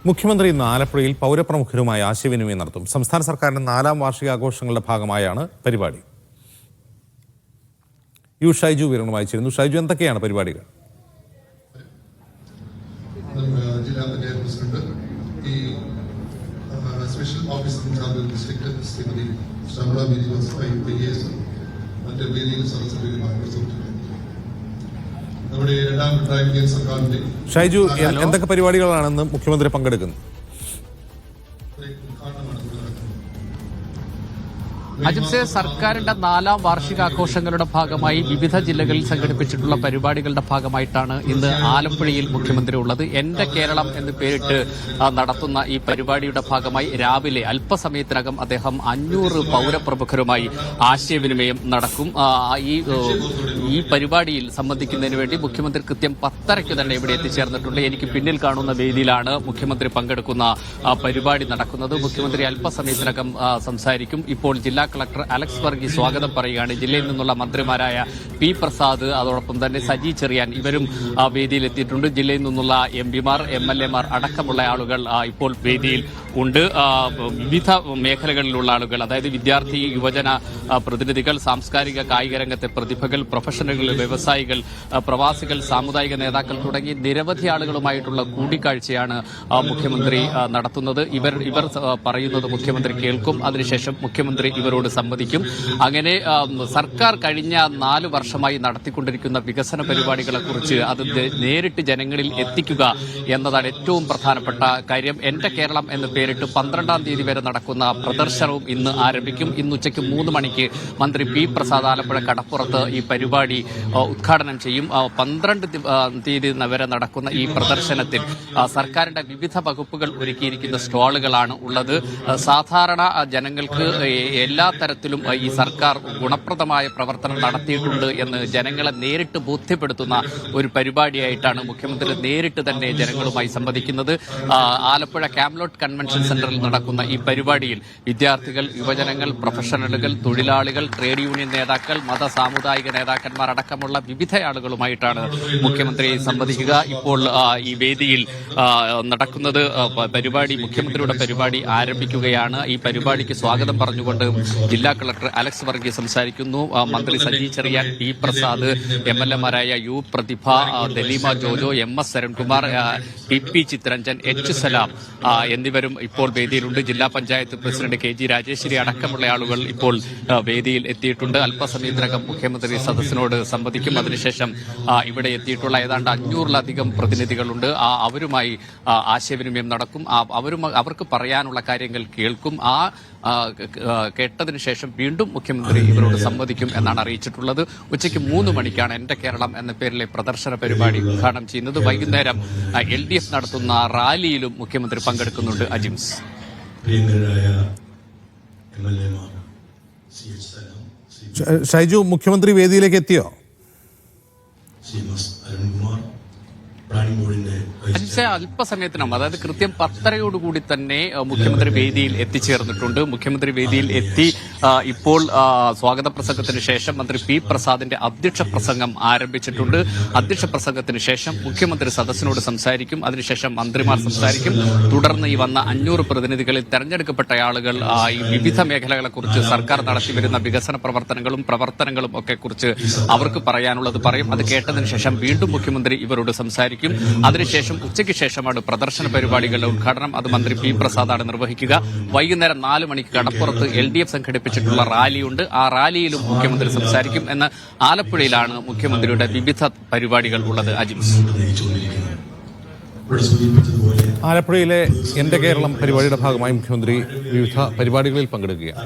മുഖ്യമന്ത്രി ഇന്ന് ആലപ്പുഴയിൽ പൗരപ്രമുഖരുമായി ആശയവിനിമയം നടത്തും. സംസ്ഥാന സർക്കാരിന്റെ 4ാം വാർഷികാഘോഷങ്ങളുടെ ഭാഗമായാണ് പരിപാടി. ഷൈജു വിവരങ്ങൾ ചേരുന്നു. ഷൈജു, എന്തൊക്കെയാണ് പരിപാടികൾ? ജില്ലാ പഞ്ചായത്ത് പ്രസിഡന്റ്, ഈ special officer incharge district Shrimati Shabala B Joseph IAS മറ്റ് വേദിയിൽ സദസ്സുകളിൽ നമ്മുടെ 2ാം പിണറായി വിജയൻ സർക്കാരിന്റെ. ഷൈജു, എന്തൊക്കെ പരിപാടികളാണെന്ന് മുഖ്യമന്ത്രി പങ്കെടുക്കുന്നത്? അജിംസെ, സർക്കാരിന്റെ 4ാം വാർഷികാഘോഷങ്ങളുടെ ഭാഗമായി വിവിധ ജില്ലകളിൽ സംഘടിപ്പിച്ചിട്ടുള്ള പരിപാടികളുടെ ഭാഗമായിട്ടാണ് ഇന്ന് ആലപ്പുഴയിൽ മുഖ്യമന്ത്രി ഉള്ളത്. എന്റെ കേരളം എന്ന് പേരിട്ട് നടത്തുന്ന ഈ പരിപാടിയുടെ ഭാഗമായി രാവിലെ അല്പസമയത്തിനകം അദ്ദേഹം 500 പൗരപ്രമുഖരുമായി ആശയവിനിമയം നടക്കും. ഈ പരിപാടിയിൽ സംബന്ധിക്കുന്നതിന് വേണ്ടി മുഖ്യമന്ത്രി കൃത്യം 10:30 തന്നെ ഇവിടെ എത്തിച്ചേർന്നിട്ടുണ്ട്. എനിക്ക് പിന്നിൽ കാണുന്ന വേദിയിലാണ് മുഖ്യമന്ത്രി പങ്കെടുക്കുന്ന പരിപാടി നടക്കുന്നത്. മുഖ്യമന്ത്രി അല്പസമയത്തിനകം സംസാരിക്കും. ഇപ്പോൾ ജില്ലാ കളക്ടർ അലക്സ് വർഗീസ് സ്വാഗതം പറയുകയാണ്. ജില്ലയിൽ നിന്നുള്ള മന്ത്രിമാരായ പി പ്രസാദ്, അതോടൊപ്പം തന്നെ സജി ചെറിയാൻ, ഇവരും വേദിയിൽ എത്തിയിട്ടുണ്ട്. ജില്ലയിൽ നിന്നുള്ള MPമാർ, MLAമാർ അടക്കമുള്ള ആളുകൾ ഇപ്പോൾ വേദിയിൽ ഉണ്ട്. വിവിധ മേഖലകളിലുള്ള ആളുകൾ, അതായത് വിദ്യാർത്ഥി, യുവജന പ്രതിനിധികൾ, സാംസ്കാരിക കായിക രംഗത്തെ പ്രതിഭകൾ, പ്രൊഫഷണലുകൾ, വ്യവസായികൾ, പ്രവാസികൾ, സാമുദായിക നേതാക്കൾ തുടങ്ങി നിരവധി ആളുകളുമായിട്ടുള്ള കൂടിക്കാഴ്ചയാണ് മുഖ്യമന്ത്രി നടത്തുന്നത്. ഇവർ പറയുന്നത് മുഖ്യമന്ത്രി കേൾക്കും. അതിനുശേഷം മുഖ്യമന്ത്രി ഇവരോട് സംവദിക്കും. അങ്ങനെ സർക്കാർ കഴിഞ്ഞ 4 വർഷമായി നടത്തിക്കൊണ്ടിരിക്കുന്ന വികസന പരിപാടികളെക്കുറിച്ച് അത് നേരിട്ട് ജനങ്ങളിൽ എത്തിക്കുക എന്നതാണ് ഏറ്റവും പ്രധാനപ്പെട്ട കാര്യം. എന്റെ കേരളം എന്ന് പേരിട്ട് 12ാം തീയതി വരെ നടക്കുന്ന പ്രദർശനവും ഇന്ന് ആരംഭിക്കും. ഇന്ന് ഉച്ചയ്ക്ക് 3 മണിക്ക് മന്ത്രി പി പ്രസാദ് ആലപ്പുഴ കടപ്പുറത്ത് ഈ പരിപാടി ഉദ്ഘാടനം ചെയ്യും. 12 തീയതി വരെ നടക്കുന്ന ഈ പ്രദർശനത്തിൽ സർക്കാരിന്റെ വിവിധ വകുപ്പുകൾ ഒരുക്കിയിരിക്കുന്ന സ്റ്റാളുകളാണ് ഉള്ളത്. സാധാരണ ജനങ്ങൾക്ക് എല്ലാ തരത്തിലും ഈ സർക്കാർ ഗുണപ്രദമായ പ്രവർത്തനം നടത്തിയിട്ടുണ്ട് എന്ന് ജനങ്ങളെ നേരിട്ട് ബോധ്യപ്പെടുത്തുന്ന ഒരു പരിപാടിയായിട്ടാണ് മുഖ്യമന്ത്രി നേരിട്ട് തന്നെ ജനങ്ങളുമായി സംവദിക്കുന്നത്. ആലപ്പുഴ ക്യാംലോട്ട് കൺവെൻഷൻ സെന്ററിൽ നടക്കുന്ന ഈ പരിപാടിയിൽ വിദ്യാർത്ഥികൾ, യുവജനങ്ങൾ, പ്രൊഫഷണലുകൾ, തൊഴിലാളികൾ, ട്രേഡ് യൂണിയൻ നേതാക്കൾ, മത സാമുദായിക നേതാക്കന്മാർ അടക്കമുള്ള വിവിധ ആളുകളുമായിട്ടാണ് മുഖ്യമന്ത്രി സംവദിക്കുക. ഇപ്പോൾ ഈ വേദിയിൽ നടക്കുന്നത് മുഖ്യമന്ത്രിയുടെ പരിപാടി ആരംഭിക്കുകയാണ്. ഈ പരിപാടിക്ക് സ്വാഗതം പറഞ്ഞുകൊണ്ട് ജില്ലാ കളക്ടർ അലക്സ് വർഗീസ് സംസാരിക്കുന്നു. മന്ത്രി സജി ചെറിയാൻ, പി പ്രസാദ്, MLAമാരായ U Prathibha, Dalima Jojo, MS Sarankumar, PP Chitharanjan, H Salam എന്നിവരും ഇപ്പോൾ വേദിയിലുണ്ട്. ജില്ലാ പഞ്ചായത്ത് പ്രസിഡന്റ് KG രാജേശ്വരി അടക്കമുള്ള ആളുകൾ ഇപ്പോൾ വേദിയിൽ എത്തിയിട്ടുണ്ട്. അല്പസമയത്തിനകം മുഖ്യമന്ത്രി സദസ്സിനോട് സംവദിക്കും. അതിനുശേഷം ഇവിടെ എത്തിയിട്ടുള്ള ഏതാണ്ട് 500-ലധികം പ്രതിനിധികളുണ്ട്. അവരുമായി ആശയവിനിമയം നടക്കും. അവർക്ക് പറയാനുള്ള കാര്യങ്ങൾ കേൾക്കും. കേട്ടതിനു ശേഷം വീണ്ടും മുഖ്യമന്ത്രി ഇവരോട് സംവദിക്കും എന്നാണ് അറിയിച്ചിട്ടുള്ളത്. ഉച്ചയ്ക്ക് 3 മണിക്കാണ് എന്റെ കേരളം എന്ന പേരിലെ പ്രദർശന പരിപാടി ഉദ്ഘാടനം ചെയ്യുന്നത്. വൈകുന്നേരം LDF നടത്തുന്ന റാലിയിലും മുഖ്യമന്ത്രി പങ്കെടുക്കുന്നുണ്ട്. അജിംസ്, ഷൈജു, മുഖ്യമന്ത്രി വേദിയിലേക്ക് എത്തിയോ? അല്പസമയത്തിനും, അതായത് കൃത്യം 10:30 തന്നെ മുഖ്യമന്ത്രി വേദിയിൽ എത്തിച്ചേർന്നിട്ടുണ്ട്. മുഖ്യമന്ത്രി വേദിയിൽ എത്തി ഇപ്പോൾ സ്വാഗത പ്രസംഗത്തിന് ശേഷം മന്ത്രി പി പ്രസാദിന്റെ അധ്യക്ഷ പ്രസംഗം ആരംഭിച്ചിട്ടുണ്ട്. അധ്യക്ഷ പ്രസംഗത്തിന് ശേഷം മുഖ്യമന്ത്രി സദസ്സിനോട് സംസാരിക്കും. അതിനുശേഷം മന്ത്രിമാർ സംസാരിക്കും. തുടർന്ന് ഈ വന്ന 500 പ്രതിനിധികളിൽ തെരഞ്ഞെടുക്കപ്പെട്ട ആളുകൾ ഈ വിവിധ മേഖലകളെക്കുറിച്ച്, സർക്കാർ നടത്തിവരുന്ന വികസന പ്രവർത്തനങ്ങളും ഒക്കെ കുറിച്ച് അവർക്ക് പറയാനുള്ളത് പറയും. അത് കേട്ടതിന് ശേഷം വീണ്ടും മുഖ്യമന്ത്രി ഇവരോട് സംസാരിക്കും. അതിനുശേഷം ഉച്ചയ്ക്ക് ശേഷമാണ് പ്രദർശന പരിപാടികളുടെ ഉദ്ഘാടനം. അത് മന്ത്രി പി പ്രസാദാണ് നിർവഹിക്കുക. വൈകുന്നേരം 4 മണിക്ക് കടപ്പുറത്ത് LDF സംഘടിപ്പിച്ചിട്ടുള്ള റാലിയുണ്ട്. ആ റാലിയിലും മുഖ്യമന്ത്രി സംസാരിക്കും. എന്ന് ആലപ്പുഴയിലാണ് മുഖ്യമന്ത്രിയുടെ വിവിധ പരിപാടികൾ ഉള്ളത്. അജിംസ്, ആലപ്പുഴയിലെ എന്റെ കേരളം പരിപാടിയുടെ ഭാഗമായി മുഖ്യമന്ത്രി വിവിധ പരിപാടികളിൽ പങ്കെടുക്കുകയാണ്.